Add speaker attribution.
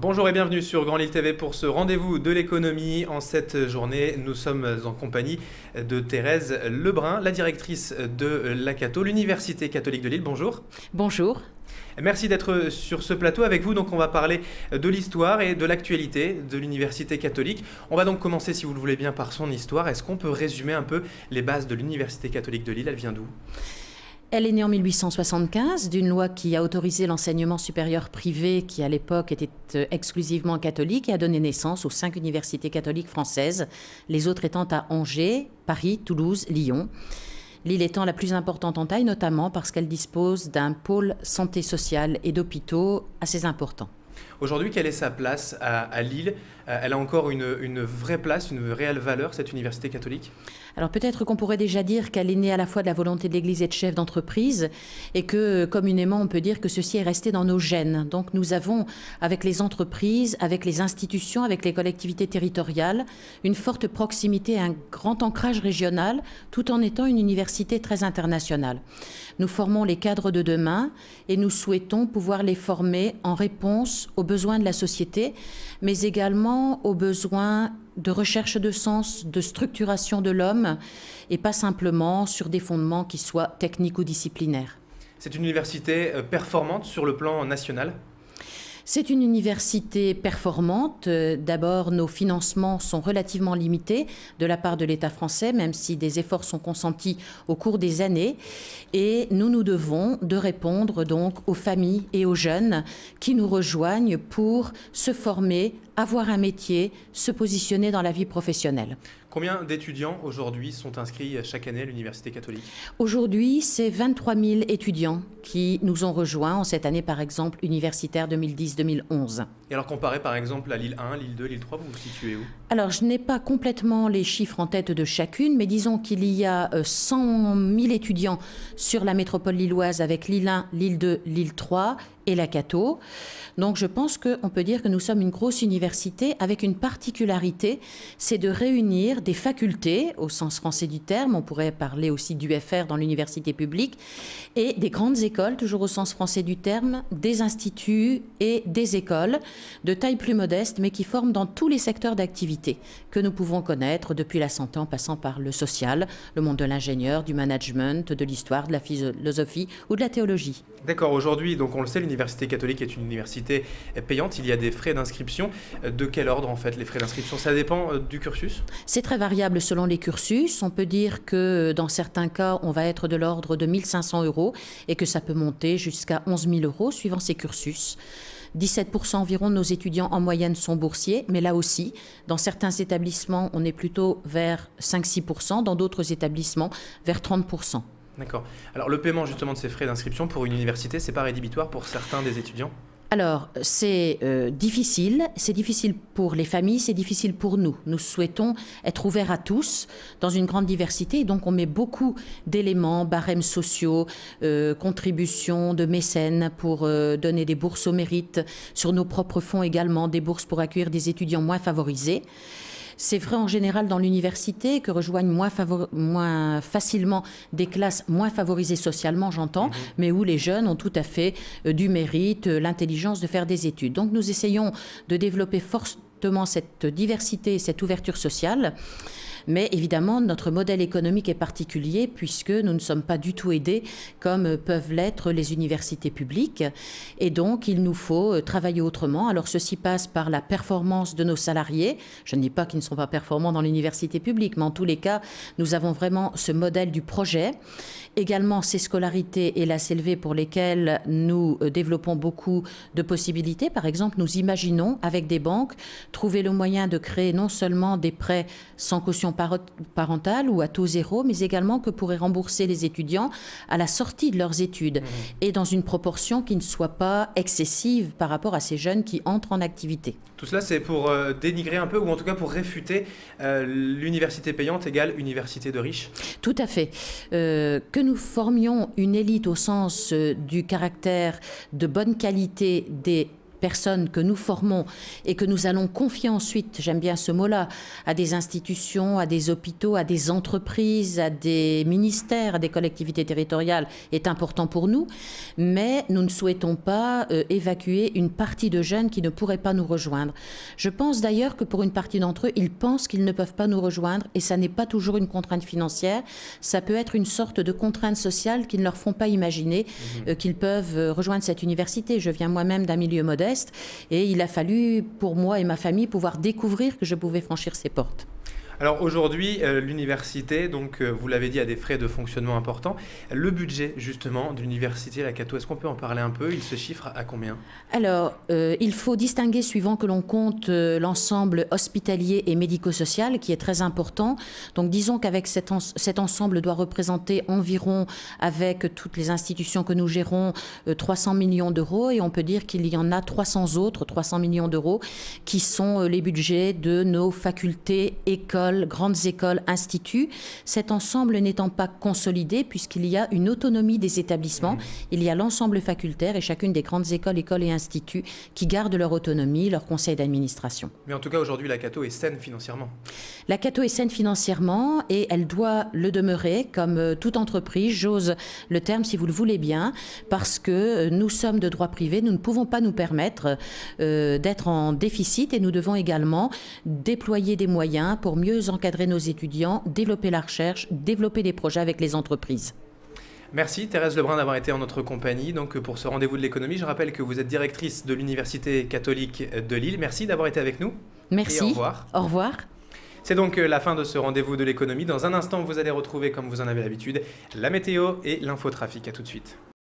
Speaker 1: Bonjour et bienvenue sur Grand Lille TV pour ce rendez-vous de l'économie. En cette journée, nous sommes en compagnie de Thérèse Lebrun, la directrice de l'ACATO, l'Université catholique de Lille. Bonjour.
Speaker 2: Bonjour.
Speaker 1: Merci d'être sur ce plateau avec vous. Donc on va parler de l'histoire et de l'actualité de l'Université catholique. On va donc commencer, si vous le voulez bien, par son histoire. Est-ce qu'on peut résumer un peu les bases de l'Université catholique de Lille? Elle vient d'où?
Speaker 2: Elle est née en 1875 d'une loi qui a autorisé l'enseignement supérieur privé qui, à l'époque, était exclusivement catholique et a donné naissance aux 5 universités catholiques françaises, les autres étant à Angers, Paris, Toulouse, Lyon. Lille étant la plus importante en taille, notamment parce qu'elle dispose d'un pôle santé sociale et d'hôpitaux assez importants.
Speaker 1: Aujourd'hui, quelle est sa place à Lille? Elle a encore une vraie place, une réelle valeur, cette université catholique?
Speaker 2: Alors peut-être qu'on pourrait déjà dire qu'elle est née à la fois de la volonté de l'Église et de chefs d'entreprise et que communément on peut dire que ceci est resté dans nos gènes. Donc nous avons avec les entreprises, avec les institutions, avec les collectivités territoriales, une forte proximité et un grand ancrage régional tout en étant une université très internationale. Nous formons les cadres de demain et nous souhaitons pouvoir les former en réponse aux besoins de la société, mais également aux besoins de recherche de sens, de structuration de l'homme, et pas simplement sur des fondements qui soient techniques ou disciplinaires.
Speaker 1: C'est une université performante sur le plan national?
Speaker 2: C'est une université performante. D'abord, nos financements sont relativement limités de la part de l'État français, même si des efforts sont consentis au cours des années. Et nous devons de répondre donc aux familles et aux jeunes qui nous rejoignent pour se former, avoir un métier, se positionner dans la vie professionnelle.
Speaker 1: Combien d'étudiants aujourd'hui sont inscrits chaque année à l'Université catholique?
Speaker 2: Aujourd'hui, c'est 23 000 étudiants qui nous ont rejoints en cette année, par exemple, universitaire 2010-2011.
Speaker 1: Et alors comparé par exemple à Lille 1, Lille 2, Lille 3, vous vous situez où?
Speaker 2: Alors, je n'ai pas complètement les chiffres en tête de chacune, mais disons qu'il y a 100 000 étudiants sur la métropole lilloise avec Lille 1, Lille 2, Lille 3 et l'ACATO. Donc je pense qu'on peut dire que nous sommes une grosse université avec une particularité, c'est de réunir des facultés, au sens français du terme, on pourrait parler aussi d'UFR dans l'université publique, et des grandes écoles, toujours au sens français du terme, des instituts et des écoles de taille plus modeste, mais qui forment dans tous les secteurs d'activité que nous pouvons connaître, depuis la santé en passant par le social, le monde de l'ingénieur, du management, de l'histoire, de la philosophie ou de la théologie.
Speaker 1: D'accord, aujourd'hui, donc on le sait, l'Université catholique est une université payante. Il y a des frais d'inscription. De quel ordre en fait les frais d'inscription? Ça dépend du cursus?
Speaker 2: C'est très variable selon les cursus. On peut dire que dans certains cas, on va être de l'ordre de 1 500 € et que ça peut monter jusqu'à 11 000 € suivant ces cursus. 17% environ de nos étudiants en moyenne sont boursiers, mais là aussi, dans certains établissements, on est plutôt vers 5-6%, dans d'autres établissements, vers 30%.
Speaker 1: D'accord. Alors le paiement justement de ces frais d'inscription pour une université, c'est pas rédhibitoire pour certains des étudiants?
Speaker 2: Alors, c'est difficile pour les familles, c'est difficile pour nous. Nous souhaitons être ouverts à tous dans une grande diversité, donc on met beaucoup d'éléments, barèmes sociaux, contributions de mécènes pour donner des bourses au mérite, sur nos propres fonds également, des bourses pour accueillir des étudiants moins favorisés. C'est vrai en général dans l'université que rejoignent moins facilement des classes moins favorisées socialement, j'entends, mais où les jeunes ont tout à fait du mérite, l'intelligence de faire des études. Donc nous essayons de développer fortement cette diversité et cette ouverture sociale. Mais évidemment, notre modèle économique est particulier puisque nous ne sommes pas du tout aidés comme peuvent l'être les universités publiques. Et donc, il nous faut travailler autrement. Alors, ceci passe par la performance de nos salariés. Je ne dis pas qu'ils ne sont pas performants dans l'université publique, mais en tous les cas, nous avons vraiment ce modèle du projet. Également, ces scolarités et la CLV pour lesquelles nous développons beaucoup de possibilités. Par exemple, nous imaginons, avec des banques, trouver le moyen de créer non seulement des prêts sans caution parentale ou à taux zéro, mais également que pourraient rembourser les étudiants à la sortie de leurs études et dans une proportion qui ne soit pas excessive par rapport à ces jeunes qui entrent en activité.
Speaker 1: Tout cela, c'est pour dénigrer un peu, ou en tout cas pour réfuter l'université payante égale université de riches?
Speaker 2: Tout à fait. Que nous formions une élite au sens du caractère de bonne qualité des personnes que nous formons et que nous allons confier ensuite, j'aime bien ce mot-là, à des institutions, à des hôpitaux, à des entreprises, à des ministères, à des collectivités territoriales est important pour nous, mais nous ne souhaitons pas évacuer une partie de jeunes qui ne pourraient pas nous rejoindre. Je pense d'ailleurs que pour une partie d'entre eux, ils pensent qu'ils ne peuvent pas nous rejoindre et ça n'est pas toujours une contrainte financière, ça peut être une sorte de contrainte sociale qu'ils ne leur font pas imaginer qu'ils peuvent rejoindre cette université. Je viens moi-même d'un milieu modeste et il a fallu pour moi et ma famille pouvoir découvrir que je pouvais franchir ces portes.
Speaker 1: Alors aujourd'hui, l'université, donc vous l'avez dit, a des frais de fonctionnement importants. Le budget justement de l'université, la Cato, est-ce qu'on peut en parler un peu? Il se chiffre à combien?
Speaker 2: Alors, il faut distinguer suivant que l'on compte l'ensemble hospitalier et médico-social qui est très important. Donc disons qu'avec cet ensemble doit représenter environ, avec toutes les institutions que nous gérons, 300 millions d'euros et on peut dire qu'il y en a 300 millions d'euros qui sont les budgets de nos facultés, écoles, grandes écoles, instituts, cet ensemble n'étant pas consolidé puisqu'il y a une autonomie des établissements, il y a l'ensemble facultaire et chacune des grandes écoles, et instituts qui gardent leur autonomie, leur conseil d'administration.
Speaker 1: Mais en tout cas aujourd'hui la Cato est saine financièrement.
Speaker 2: La Cato est saine financièrement et elle doit le demeurer comme toute entreprise, j'ose le terme si vous le voulez bien, parce que nous sommes de droit privé, nous ne pouvons pas nous permettre d'être en déficit et nous devons également déployer des moyens pour mieux encadrer nos étudiants, développer la recherche, développer des projets avec les entreprises.
Speaker 1: Merci Thérèse Lebrun d'avoir été en notre compagnie donc pour ce rendez-vous de l'économie. Je rappelle que vous êtes directrice de l'Université catholique de Lille. Merci d'avoir été avec nous.
Speaker 2: Merci.
Speaker 1: Et au revoir.
Speaker 2: Au revoir.
Speaker 1: C'est donc la fin de ce rendez-vous de l'économie. Dans un instant, vous allez retrouver, comme vous en avez l'habitude, la météo et l'infotrafic. À tout de suite.